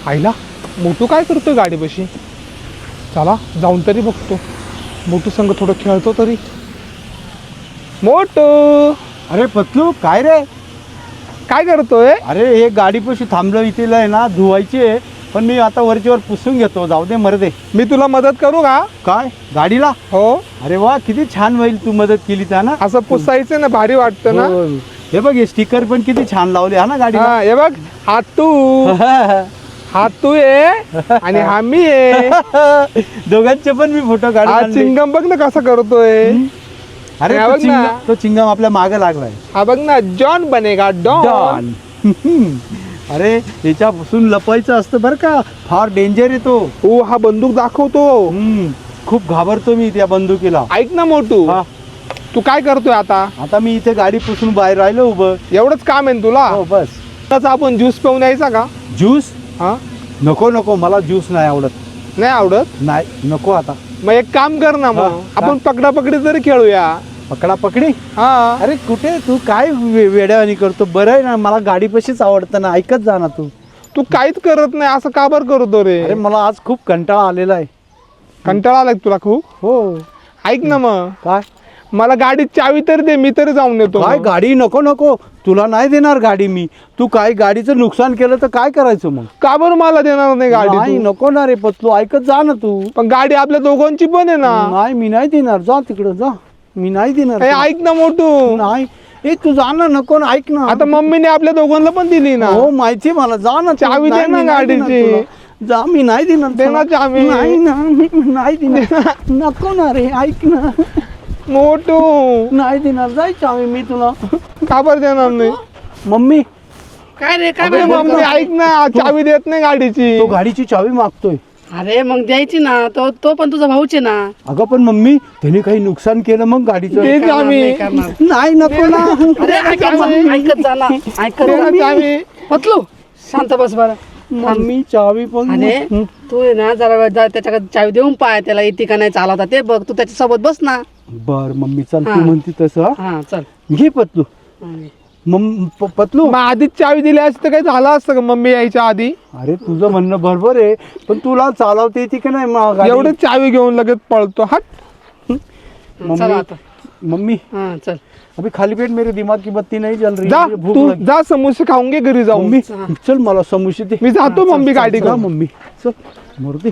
आईला मोटू काय करतोय गाडीपाशी? चला जाऊन तरी बघतो, मोटू संग थोडं खेळतो तरी. मोटू, अरे पतलू, काय रे? काय करतोय? अरे हे गाडीपाशी थांबलो, इथे आहे ना धुवायची आहे, पण मी आता वरच्यावर पुसून घेतो. जाऊ दे मरदे. मी तुला मदत करू का? काय गाडीला? हो. अरे वा, किती छान होईल तू मदत केली त्या ना. असं पुसायचं ना, भारी वाटतं ना. हो. हे बघ, हे स्टिकर पण किती छान लावले हा ना गाडीला. हा, हे बघ, हा तू आहे आणि हा मी आहे. दोघांचे पण मी फोटो हा काढले. चिंगम बघ ना कसा करतोय. अरे हा, बघ ना. तो चिंगम आपल्या मागे लागलाय. हा बघ ना, जॉन बनेगा डॉन. डॉन. अरे याच्यापासून लपायचं असतं बरं का, फार डेंजर आहे तो. ओ, हा बंदूक दाखवतो. खूप घाबरतो मी त्या बंदुकीला. ऐक ना मोटू, हा. तू काय करतोय आता? आता मी इथे गाडी पुसून बाहेर राहिलो उभं. एवढंच काम आहे ना तुला? हो बस. त्याचा आपण ज्यूस पिऊन यायचा का? ज्यूस? हा, नको नको, मला ज्यूस नाही आवडत. नाही आवडत? नाही, नको आता. मग एक काम कर ना, हा, मग आपण पकडा पकडी तरी खेळूया. पकडा पकडी? हा. अरे कुठे तू काय वेड्यावानी करतो? बरं आहे ना, मला गाडीपाशीच आवडतं ना, ऐकत जा ना तू. तू काहीच करत नाही, असं का बरं करतो रे? अरे मला आज खूप कंटाळा आलेला आहे. कंटाळा आलाय तुला खूप? हो. ऐक ना मग, काय? मला गाडीत चावी तरी दे, मी तरी जाऊन येतो. काय मग. गाडी? नको नको, तुला नाही देणार गाडी मी. तू काय गाडीचं नुकसान केलं तर काय करायचं मग? का बरं मला देणार नाही गाडी नाही, तू? नको ना रे पतलू, ऐकत जा ना तू. पण गाडी आपल्या दोघांची पण आहे ना. नाही, मी नाही देणार. जा तिकडं जा, मी नाही देणार. ए, ऐक ना मोटू. नाही, ए तू जा ना, नको ना, ऐक ना. आता मम्मीने आपल्या दोघांना पण दिली ना. हो माहिती मला, जा ना. चावी दे ना गाडीची. जा, मी नाही देणार. दे ना चावी. नाही ना, मी नाही देणार. नको ना रे, ऐक ना. मोटू, नाही देणार, जाय चावी मी तुला. का बरं देणार नाही? मम्मी, काय रे काय अबे नाही मम्मी, बोलतो? ऐक ना, चावी देत नाही गाडीची. तो गाडीची चावी मागतोय. अरे मग द्यायची ना, तो पण तुझा भाऊच आहे ना. अगं पण मम्मी, त्याने काही नुकसान केलं मग गाडीचं. दे करणार चावी. नाही, करणार. नाही, नको ना. अरे ऐकत जा ना, ऐकत दे जा. ना चावी. पतलू शांत बस बरं. मम्मी चावी पण. अरे तू आहे ना जरा त्याच्याकडे चावी देऊन पाय, त्याला येते का नाही चालवता ते बघ. तू त्याच्या सोबत बस ना. बर मम्मी, चल हा. तू म्हणती तसं. हा? हा चल. घे पतलू. पतलू, मग आधीच चावी दिली असती तर काही झालं असतं का मम्मी यायच्या आधी? अरे तुझं म्हणणं बरोबर आहे, पण तुला चालवता येते की नाही मग गाडी? एवढे चावी घेऊन लगेच पळतो. हट. चल आता. मम्मी, हा चल. अभी खाली पेट मेरे दिमाग की बत्ती नहीं जल रही जा है, भूख तू, लगी. जा समोसे खाऊन घे घरी जाऊन. मम्मी चल, मला समोसे दे. मी जातो चल, मम्मी चल, गाडी चल, घेऊन. मम्मी चल, मरू दे.